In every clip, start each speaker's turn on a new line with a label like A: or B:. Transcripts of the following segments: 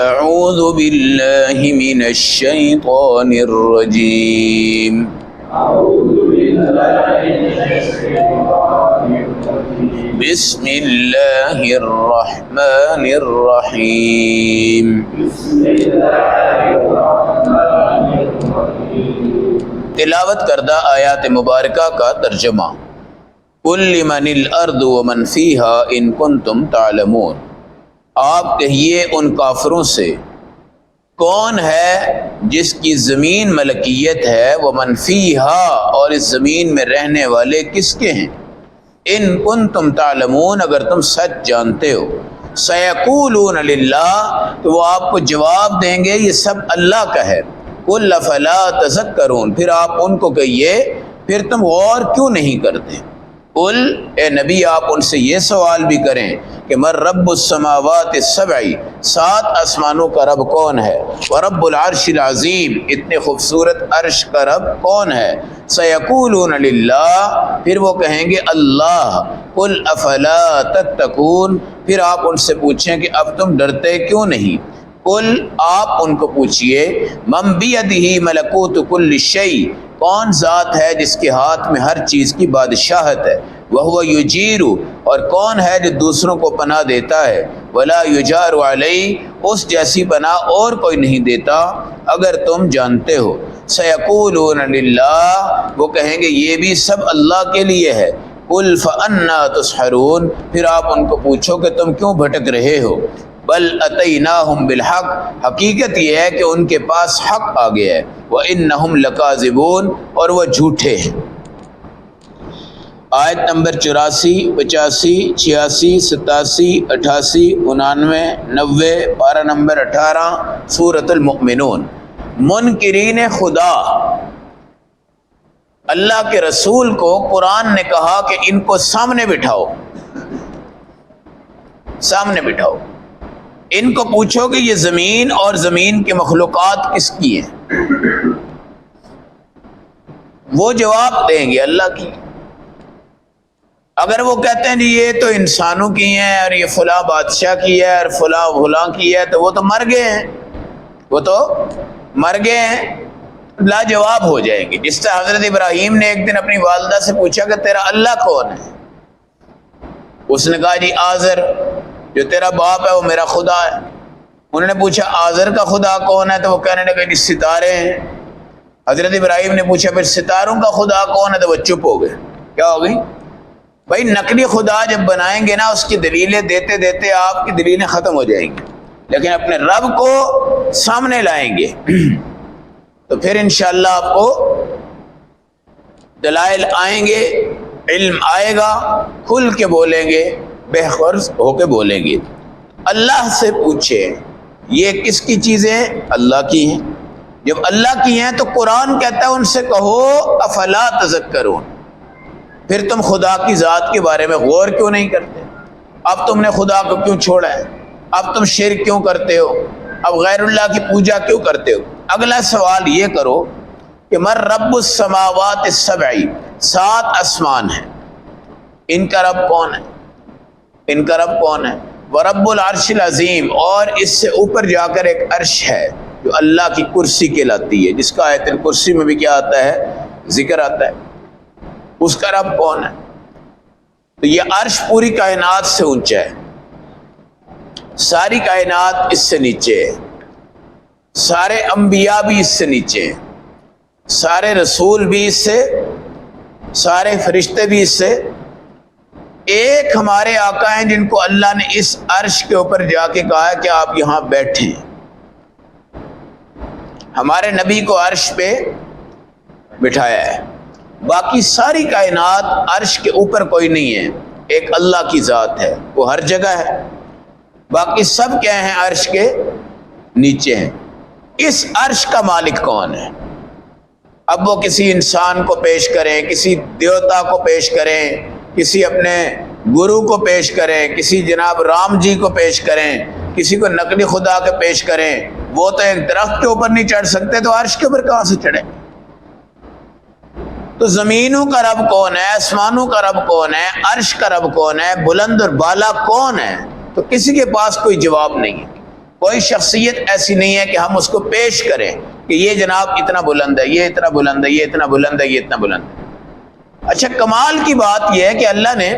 A: اعوذ باللہ من الشیطان الرجیم بسم اللہ الرحمن الرحیم تلاوت کردہ آیات مبارکہ کا ترجمہ قل لمن الارض ومن فیہا ان کنتم تعلمون، آپ کہیے ان کافروں سے کون ہے جس کی زمین ملکیت ہے، ومن فیہا اور اس زمین میں رہنے والے کس کے ہیں، ان کنتم تعلمون اگر تم سچ جانتے ہو، سیقولون للہ تو وہ آپ کو جواب دیں گے یہ سب اللہ کا ہے، قل افلا تذکرون پھر آپ ان کو کہیے پھر تم غور کیوں نہیں کرتے، قل اے نبی آپ ان سے یہ سوال بھی کریں کہ من رب السماوات السبع سات آسمانوں کا رب کون ہے، ورب العرش العظیم اتنے خوبصورت عرش کا رب کون ہے، سیقولون للہ پھر وہ کہیں گے اللہ، قل افلا تتقون پھر آپ ان سے پوچھیں کہ اب تم ڈرتے کیوں نہیں، قل آپ ان کو پوچھئے من بیدہ ملکوت کل شیء کون ذات ہے جس کے ہاتھ میں ہر چیز کی بادشاہت ہے، وہو یجیر اور کون ہے جو دوسروں کو پناہ دیتا ہے، ولا یجار علیہ اس جیسی پناہ اور کوئی نہیں دیتا اگر تم جانتے ہو، سیقولون للہ وہ کہیں گے یہ بھی سب اللہ کے لیے ہے، قل فانا تسحرون پھر آپ ان کو پوچھو کہ تم کیوں بھٹک رہے ہو، بل اتیناہم بالحق حقیقت یہ ہے کہ ان کے پاس حق آ گیا ہے، وانہم لکاذبون اور وہ جھوٹے ہیں۔ آیت نمبر 84، 85، 86، 87، 88، 99، 90، پارہ نمبر 18 سورۃ المؤمنون۔ منکرین خدا اللہ کے رسول کو قرآن نے کہا کہ ان کو سامنے بٹھاؤ، سامنے بٹھاؤ، ان کو پوچھو کہ یہ زمین اور زمین کے مخلوقات کس کی ہیں، وہ جواب دیں گے اللہ کی۔ اگر وہ کہتے ہیں جی یہ تو انسانوں کی ہیں اور یہ فلاں بادشاہ کی ہے اور فلاں کی ہے تو وہ تو مر گئے ہیں، وہ تو مر گئے ہیں، لاجواب ہو جائیں گے۔ جس طرح حضرت ابراہیم نے ایک دن اپنی والدہ سے پوچھا کہ تیرا اللہ کون ہے، اس نے کہا جی آزر، جو تیرا باپ ہے وہ میرا خدا ہے۔ انہوں نے پوچھا آزر کا خدا کون ہے تو وہ کہنے لگے جی ستارے ہیں۔ حضرت ابراہیم نے پوچھا پھر ستاروں کا خدا کون ہے تو وہ چپ ہو گئے۔ کیا ہو گئی بھائی، نقلی خدا جب بنائیں گے نا اس کی دلیلیں دیتے دیتے آپ کی دلیلیں ختم ہو جائیں گی، لیکن اپنے رب کو سامنے لائیں گے تو پھر انشاءاللہ آپ کو دلائل آئیں گے، علم آئے گا، کھل کے بولیں گے، بے غرض ہو کے بولیں گے۔ اللہ سے پوچھیں یہ کس کی چیزیں ہیں، اللہ کی ہیں، جب اللہ کی ہیں تو قرآن کہتا ہے ان سے کہو افلا تذکرون پھر تم خدا کی ذات کے بارے میں غور کیوں نہیں کرتے، اب تم نے خدا کو کیوں چھوڑا ہے، اب تم شرک کیوں کرتے ہو، اب غیر اللہ کی پوجا کیوں کرتے ہو۔ اگلا سوال یہ کرو کہ من رب السماوات السبع سات آسمان ہیں، ان کا رب کون ہے، ان کا رب کون ہے، ورب العرش العظیم اور اس سے اوپر جا کر ایک عرش ہے جو اللہ کی کرسی کہلاتی ہے، جس کا آیت الکرسی میں بھی کیا آتا ہے، ذکر آتا ہے، اس کا رب کون ہے۔ تو یہ عرش پوری کائنات سے اونچا ہے، ساری کائنات اس سے نیچے ہے، سارے انبیاء بھی اس سے نیچے ہیں، سارے رسول بھی اس سے، سارے فرشتے بھی اس سے، ایک ہمارے آقا ہیں جن کو اللہ نے اس عرش کے اوپر جا کے کہا ہے کہ آپ یہاں بیٹھیں، ہمارے نبی کو عرش پہ بٹھایا ہے، باقی ساری کائنات عرش کے اوپر کوئی نہیں ہے، ایک اللہ کی ذات ہے وہ ہر جگہ ہے، باقی سب کیا ہیں عرش کے نیچے ہیں۔ اس عرش کا مالک کون ہے، اب وہ کسی انسان کو پیش کریں، کسی دیوتا کو پیش کریں، کسی اپنے گرو کو پیش کریں، کسی جناب رام جی کو پیش کریں، کسی کو نقلی خدا کے پیش کریں، وہ تو ایک درخت کے اوپر نہیں چڑھ سکتے تو عرش کے اوپر کہاں سے چڑھیں۔ تو زمینوں کا رب کون ہے، آسمانوں کا رب کون ہے، عرش کا رب کون ہے، بلند اور بالا کون ہے، تو کسی کے پاس کوئی جواب نہیں ہے۔ کوئی شخصیت ایسی نہیں ہے کہ ہم اس کو پیش کریں کہ یہ جناب اتنا بلند ہے، یہ اتنا بلند ہے، یہ اتنا بلند ہے، یہ اتنا بلند ہے۔ اچھا، کمال کی بات یہ ہے کہ اللہ نے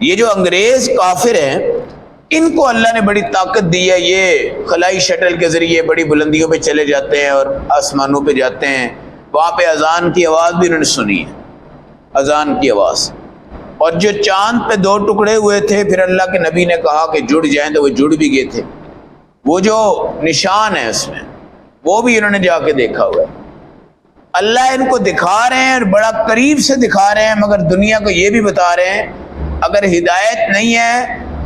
A: یہ جو انگریز کافر ہیں ان کو اللہ نے بڑی طاقت دی ہے، یہ خلائی شٹل کے ذریعے بڑی بلندیوں پہ چلے جاتے ہیں اور آسمانوں پہ جاتے ہیں، وہاں پہ اذان کی آواز بھی انہوں نے سنی ہے، اذان کی آواز۔ اور جو چاند پہ 2 ٹکڑے ہوئے تھے، پھر اللہ کے نبی نے کہا کہ جڑ جائیں، تو وہ جڑ بھی گئے تھے، وہ جو نشان ہے اس میں وہ بھی انہوں نے جا کے دیکھا ہوا ہے۔ اللہ ان کو دکھا رہے ہیں اور بڑا قریب سے دکھا رہے ہیں، مگر دنیا کو یہ بھی بتا رہے ہیں اگر ہدایت نہیں ہے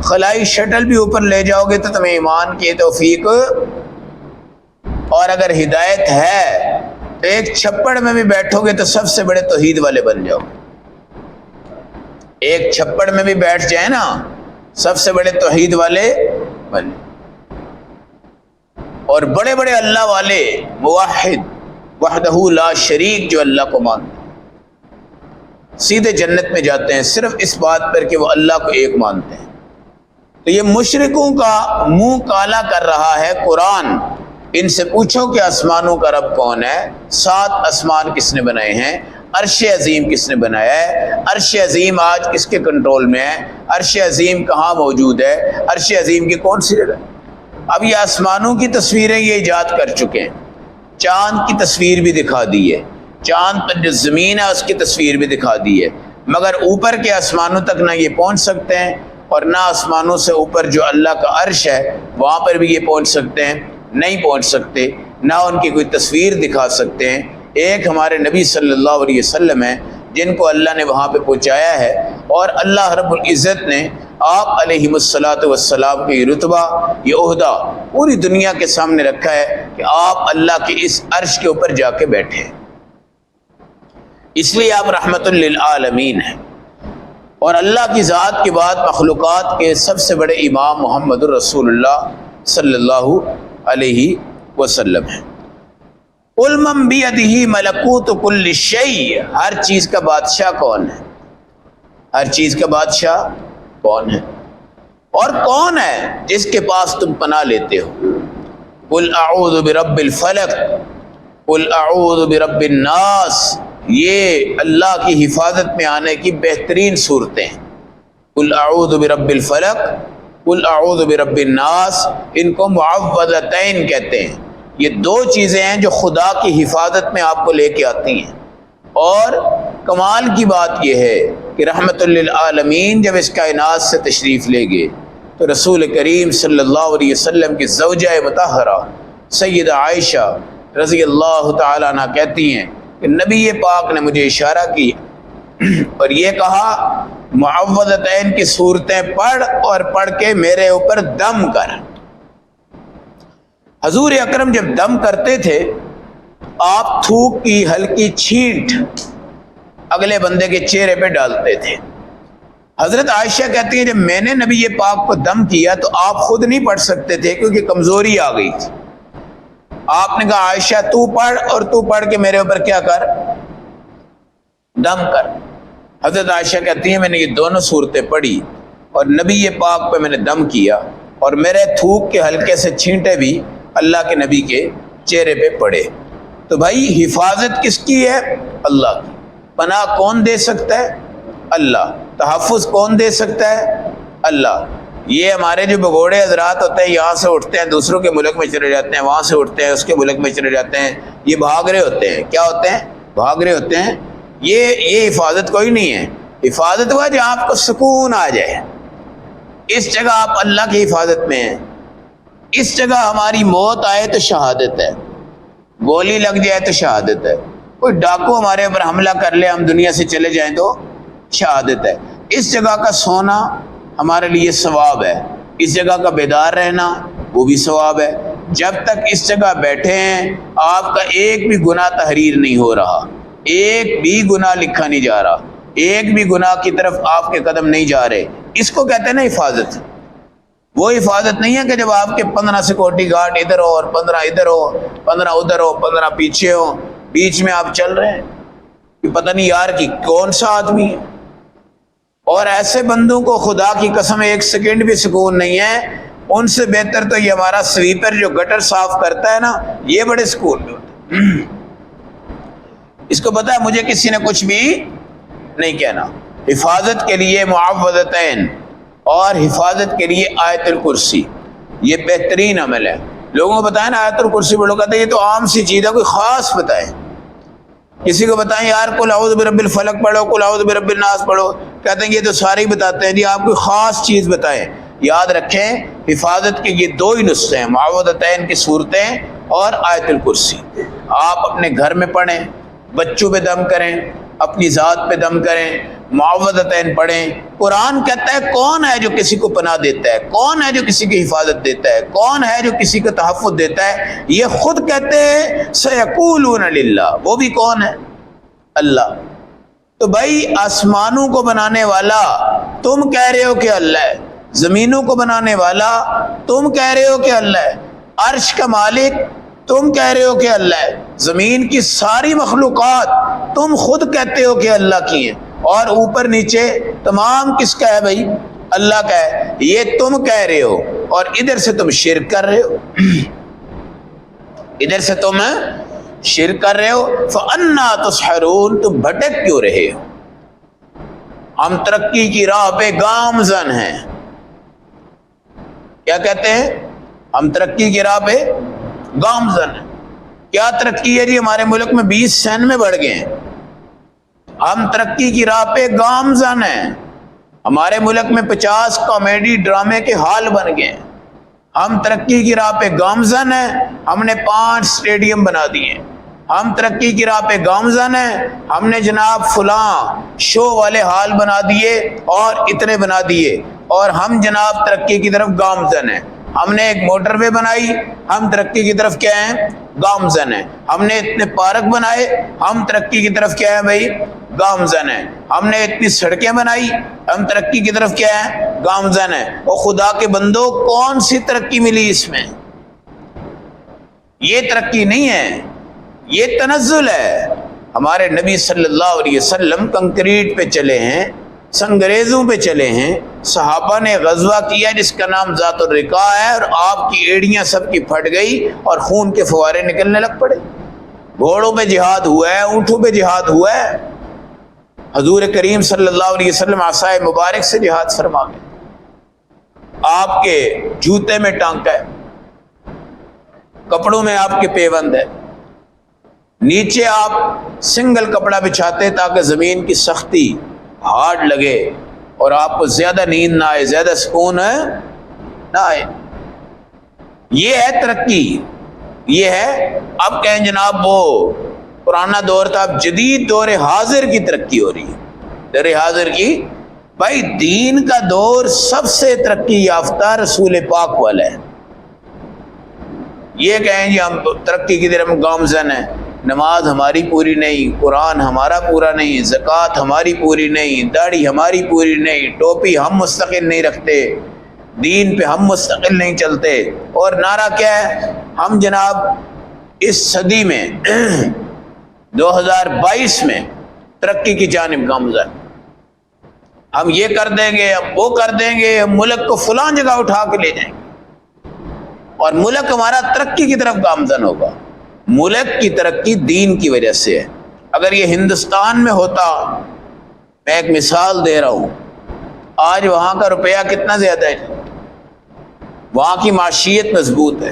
A: خلائی شٹل بھی اوپر لے جاؤ گے تو تمہیں ایمان کی توفیق، اور اگر ہدایت ہے تو ایک چھپڑ میں بھی بیٹھو گے تو سب سے بڑے توحید والے بن جاؤ گے۔ ایک چھپڑ میں بھی بیٹھ جائیں نا، سب سے بڑے توحید والے بن جاؤ۔ اور بڑے بڑے اللہ والے موحد وحدہ لا شریک جو اللہ کو مانتے ہیں سیدھے جنت میں جاتے ہیں، صرف اس بات پر کہ وہ اللہ کو ایک مانتے ہیں۔ تو یہ مشرکوں کا منہ کالا کر رہا ہے قرآن۔ ان سے پوچھو کہ آسمانوں کا رب کون ہے، 7 آسمان کس نے بنائے ہیں، عرش عظیم کس نے بنایا ہے، عرش عظیم آج کس کے کنٹرول میں ہے، عرش عظیم کہاں موجود ہے، عرش عظیم کی کون سی جگہ۔ اب یہ آسمانوں کی تصویریں یہ ایجاد کر چکے ہیں، چاند کی تصویر بھی دکھا دی ہے، چاند پر جو زمین ہے اس کی تصویر بھی دکھا دی ہے، مگر اوپر کے آسمانوں تک نہ یہ پہنچ سکتے ہیں، اور نہ آسمانوں سے اوپر جو اللہ کا عرش ہے وہاں پر بھی یہ پہنچ سکتے ہیں، نہیں پہنچ سکتے، نہ ان کی کوئی تصویر دکھا سکتے ہیں۔ ایک ہمارے نبی صلی اللہ علیہ وسلم ہیں جن کو اللہ نے وہاں پہ پہنچایا ہے، اور اللہ رب العزت نے آپ علیہ الصلاۃ والسلام کے یہ رتبہ، یہ عہدہ پوری دنیا کے سامنے رکھا ہے کہ آپ اللہ کے اس عرش کے اوپر جا کے بیٹھے ہیں، اس لیے آپ رحمت للعالمین ہیں۔ اور اللہ کی ذات کے بعد مخلوقات کے سب سے بڑے امام محمد الرسول اللہ صلی اللہ علیہ وسلم ہیں۔ قل من بیدہ ملکوت کل شیء، ہر چیز کا بادشاہ کون ہے، ہر چیز کا بادشاہ کون ہے، اور کون ہے جس کے پاس تم پناہ لیتے ہو۔ قل اعوذ برب الفلق، قل اعوذ برب الناس، یہ اللہ کی حفاظت میں آنے کی بہترین صورتیں ہیں۔ قل اعوذ برب الفلق، قل اعوذ برب الناس، ان کو معوذتین کہتے ہیں۔ یہ 2 چیزیں ہیں جو خدا کی حفاظت میں آپ کو لے کے آتی ہیں۔ اور کمال کی بات یہ ہے کہ رحمت للعالمین جب اس کائنات سے تشریف لے گئے تو رسول کریم صلی اللہ علیہ وسلم کی زوجہ مطہرہ سیدہ عائشہ رضی اللہ تعالیٰ عنہ کہتی ہیں کہ نبی پاک نے مجھے اشارہ کیا اور یہ کہا معوذتین کی صورتیں پڑھ، اور پڑھ کے میرے اوپر دم کر۔ حضور اکرم جب دم کرتے تھے آپ تھوک کی ہلکی چھینٹ اگلے بندے کے چہرے پہ ڈالتے تھے۔ حضرت عائشہ کہتی ہیں جب میں نے نبی پاک کو دم کیا تو آپ خود نہیں پڑھ سکتے تھے کیونکہ کمزوری آ گئی تھی۔ آپ نے کہا عائشہ تو پڑھ، اور تو پڑھ کے میرے اوپر کیا کر، دم کر۔ حضرت عائشہ کہتی ہیں میں نے یہ دونوں صورتیں پڑھی اور نبی پاک پہ میں نے دم کیا، اور میرے تھوک کے ہلکے سے چھینٹے بھی اللہ کے نبی کے چہرے پہ پڑے۔ تو بھائی حفاظت کس کی ہے؟ اللہ کی۔ پناہ کون دے سکتا ہے؟ اللہ۔ تحفظ کون دے سکتا ہے؟ اللہ۔ یہ ہمارے جو بگوڑے حضرات ہوتے ہیں یہاں سے اٹھتے ہیں دوسروں کے ملک میں چلے جاتے ہیں، وہاں سے اٹھتے ہیں اس کے ملک میں چلے جاتے ہیں، یہ بھاگ رہے ہوتے ہیں۔ کیا ہوتے ہیں؟ بھاگ رہے ہوتے ہیں۔ یہ حفاظت کوئی نہیں ہے۔ حفاظت ہوا جہاں آپ کو سکون آ جائے، اس جگہ آپ اللہ کی حفاظت میں ہیں۔ اس جگہ ہماری موت آئے تو شہادت ہے، گولی لگ جائے تو شہادت ہے، کوئی ڈاکو ہمارے اوپر حملہ کر لے ہم دنیا سے چلے جائیں تو شہادت ہے۔ اس جگہ کا سونا ہمارے لیے ثواب ہے، اس جگہ کا بیدار رہنا وہ بھی ثواب ہے۔ جب تک اس جگہ بیٹھے ہیں آپ کا ایک بھی گناہ تحریر نہیں ہو رہا، ایک بھی گناہ لکھا نہیں جا رہا، ایک بھی گناہ کی طرف آپ کے قدم نہیں جا رہے۔ اس کو کہتے ہیں نا حفاظت۔ وہ حفاظت نہیں ہے کہ جب آپ کے 15 سیکورٹی گارڈ ادھر ہو اور 15 ادھر ہو، 15 ادھر ہو، 15 پیچھے ہو، بیچ میں آپ چل رہے ہیں کہ پتہ نہیں یار کہ کون سا آدمی ہے۔ اور ایسے بندوں کو خدا کی قسم ایک سیکنڈ بھی سکون نہیں ہے، ان سے بہتر تو یہ ہمارا سویپر جو گٹر صاف کرتا ہے نا، یہ بڑے سکون میں ہوتا ہے۔ اس کو پتا ہے مجھے کسی نے کچھ بھی نہیں کہنا۔ حفاظت کے لیے معوذتین اور حفاظت کے لیے آیت الکرسی، یہ بہترین عمل ہے۔ لوگوں کو بتائیں نا آیت الکرسی پڑھو، کہتے ہیں یہ تو عام سی چیز ہے، کوئی خاص بتائیں۔ کسی کو بتائیں یار قل اعوذ برب الفلق پڑھو، قل اعوذ برب الناس پڑھو، کہتے ہیں یہ تو سارے ہی بتاتے ہیں، جی آپ کوئی خاص چیز بتائیں۔ یاد رکھیں حفاظت کے یہ دو ہی نسخے ہیں، معوذتین کی صورتیں اور آیت الکرسی۔ آپ اپنے گھر میں پڑھیں، بچوں پہ دم کریں، اپنی ذات پہ دم کریں، معوذتین پڑھیں۔ قرآن کہتا ہے کون ہے جو کسی کو پناہ دیتا ہے، کون ہے جو کسی کی حفاظت دیتا ہے، کون ہے جو کسی کو تحفظ دیتا ہے؟ یہ خود کہتے ہیں سیقولون للہ، وہ بھی کون ہے؟ اللہ۔ تو بھائی آسمانوں کو بنانے والا تم کہہ رہے ہو کہ اللہ ہے، زمینوں کو بنانے والا تم کہہ رہے ہو کہ اللہ ہے، عرش کا مالک تم کہہ رہے ہو کہ اللہ ہے، زمین کی ساری مخلوقات تم خود کہتے ہو کہ اللہ کی ہیں، اور اوپر نیچے تمام کس کا ہے بھائی؟ اللہ کا ہے۔ یہ تم کہہ رہے ہو اور ادھر سے تم شرک کر رہے ہو، ادھر سے تم شرک کر رہے ہو۔ فَأَنَّا تُسْحَرُونَ، تم بھٹک کیوں رہے ہو؟ ہم ترقی کی راہ پہ گامزن ہیں۔ کیا کہتے ہیں؟ ہم ترقی کی راہ پہ گامزن ہیں۔ کیا ترقی ہے جی؟ ہمارے ملک میں 20 96 بڑھ گئے ہیں۔ ہم ترقی کی راہ پہ گامزن ہیں۔ ہمارے ملک میں 50 کامیڈی ڈرامے کے حال بن گئے ہیں۔ ہم ترقی کی راہ پہ گامزن ہیں۔ ہم نے 5 اسٹیڈیم بنا دیے۔ ہم ترقی کی راہ پہ گامزن ہیں۔ ہم نے جناب فلاں شو والے حال بنا دیے اور اتنے بنا دیے، اور ہم جناب ترقی کی طرف گامزن ہیں۔ ہم نے ایک موٹر وے بنائی، ہم ترقی کی طرف کیا ہیں؟ گامزن ہیں۔ ہم نے اتنے پارک بنائے، ہم ترقی کی طرف کیا ہیں بھائی؟ گامزن ہیں۔ ہم نے اتنی سڑکیں بنائی، ہم ترقی کی طرف کیا ہیں؟ گامزن ہیں۔ اور خدا کے بندوں کون سی ترقی ملی اس میں؟ یہ ترقی نہیں ہے، یہ تنزل ہے۔ ہمارے نبی صلی اللہ علیہ وسلم کنکریٹ پہ چلے ہیں، سنگریزوں پہ چلے ہیں۔ صحابہ نے غزوہ کیا جس کا نام ذات الرقاع ہے، اور آپ کی ایڑیاں سب کی پھٹ گئی اور خون کے فوارے نکلنے لگ پڑے۔ گھوڑوں پہ جہاد ہوا ہے، اونٹوں پہ جہاد ہوا ہے۔ حضور کریم صلی اللہ علیہ وسلم عصائے مبارک سے جہاد فرما گئے۔ آپ کے جوتے میں ٹانکا ہے، کپڑوں میں آپ کے پیوند ہے، نیچے آپ سنگل کپڑا بچھاتے تاکہ زمین کی سختی ہارڈ لگے اور آپ کو زیادہ نیند نہ آئے، زیادہ سکون نہ آئے۔ یہ ہے ترقی، یہ ہے۔ اب کہیں جناب وہ پرانا دور تھا، اب جدید دور حاضر کی ترقی ہو رہی ہے۔ دور حاضر کی بھائی دین کا دور سب سے ترقی یافتہ رسول پاک والا ہے۔ یہ کہیں جی ہم ترقی کی طرف گامزن ہیں، نماز ہماری پوری نہیں، قرآن ہمارا پورا نہیں، زکوٰۃ ہماری پوری نہیں، داڑھی ہماری پوری نہیں، ٹوپی ہم مستقل نہیں رکھتے، دین پہ ہم مستقل نہیں چلتے، اور نعرہ کیا ہے؟ ہم جناب اس صدی میں 2022 میں ترقی کی جانب گامزن، ہم یہ کر دیں گے، ہم وہ کر دیں گے، ہم ملک کو فلاں جگہ اٹھا کے لے جائیں گے، اور ملک ہمارا ترقی کی طرف گامزن ہوگا۔ ملک کی ترقی دین کی وجہ سے ہے۔ اگر یہ ہندوستان میں ہوتا، میں ایک مثال دے رہا ہوں، آج وہاں کا روپیہ کتنا زیادہ ہے، وہاں کی معیشت مضبوط ہے،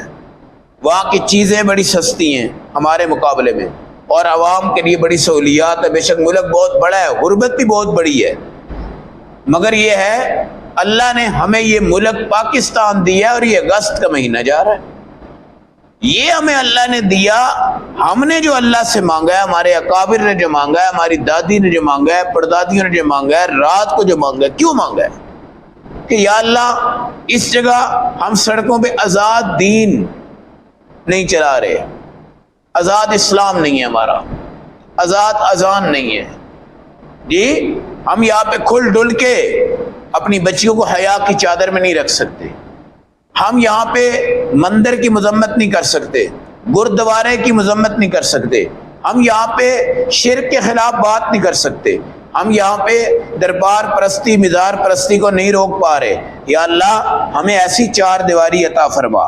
A: وہاں کی چیزیں بڑی سستی ہیں ہمارے مقابلے میں، اور عوام کے لیے بڑی سہولیات ہے۔ بے شک ملک بہت بڑا ہے، غربت بھی بہت بڑی ہے، مگر یہ ہے اللہ نے ہمیں یہ ملک پاکستان دیا، اور یہ اگست کا مہینہ جا رہا ہے، یہ ہمیں اللہ نے دیا۔ ہم نے جو اللہ سے مانگا ہے، ہمارے اکابر نے جو مانگا ہے، ہماری دادی نے جو مانگا ہے، پردادیوں نے جو مانگا ہے، رات کو جو مانگا ہے، کیوں مانگا ہے؟ کہ یا اللہ اس جگہ ہم سڑکوں پہ آزاد دین نہیں چلا رہے، آزاد اسلام نہیں ہے ہمارا، آزاد اذان نہیں ہے جی، ہم یہاں پہ کھل ڈل کے اپنی بچیوں کو حیا کی چادر میں نہیں رکھ سکتے، ہم یہاں پہ مندر کی مذمت نہیں کر سکتے، گردوارے کی مذمت نہیں کر سکتے، ہم یہاں پہ شرک کے خلاف بات نہیں کر سکتے، ہم یہاں پہ دربار پرستی مزار پرستی کو نہیں روک پا رہے، یا اللہ ہمیں ایسی چار دیواری عطا فرما،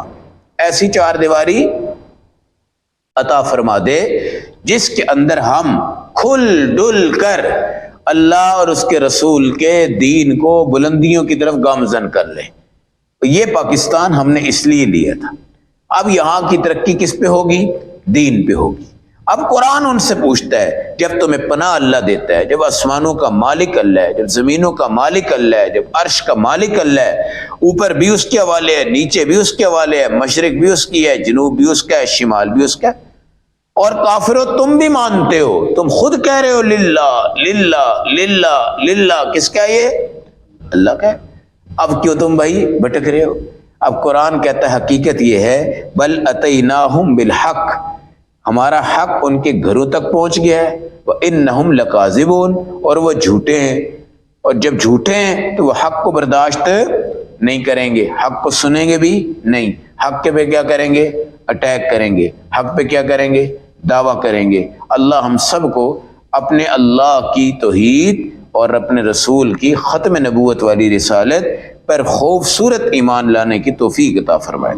A: ایسی چار دیواری عطا فرما دے جس کے اندر ہم کھل ڈل کر اللہ اور اس کے رسول کے دین کو بلندیوں کی طرف گامزن کر لیں۔ یہ پاکستان ہم نے اس لیے لیا تھا۔ اب یہاں کی ترقی کس پہ ہوگی؟ دین پہ ہوگی۔ اب قرآن ان سے پوچھتا ہے جب تمہیں پناہ اللہ دیتا ہے، جب آسمانوں کا مالک اللہ ہے، جب زمینوں کا مالک اللہ ہے، جب عرش کا مالک اللہ ہے، اوپر بھی اس کے حوالے ہے، نیچے بھی اس کے حوالے ہے، مشرق بھی اس کی ہے، جنوب بھی اس کا ہے، شمال بھی اس کا ہے، اور کافرو تم بھی مانتے ہو، تم خود کہہ رہے ہو للہ للہ للہ للہ، کس کا ہے یہ؟ اللہ کا ہے۔ اب کیوں تم بھائی بھٹک رہے ہو؟ اب قرآن کہتا ہے حقیقت یہ ہے بل اتیناہم بالحق، ہمارا حق ان کے گھروں تک پہنچ گیا ہے، وانہم لکاذبون، اور وہ جھوٹے ہیں، اور جب جھوٹے ہیں تو وہ حق کو برداشت نہیں کریں گے، حق کو سنیں گے بھی نہیں، حق کے پہ کیا کریں گے؟ اٹیک کریں گے، حق پہ کیا کریں گے؟ دعویٰ کریں گے۔ اللہ ہم سب کو اپنے اللہ کی توحید اور اپنے رسول کی ختم نبوت والی رسالت پر خوبصورت ایمان لانے کی توفیق عطا فرمائے۔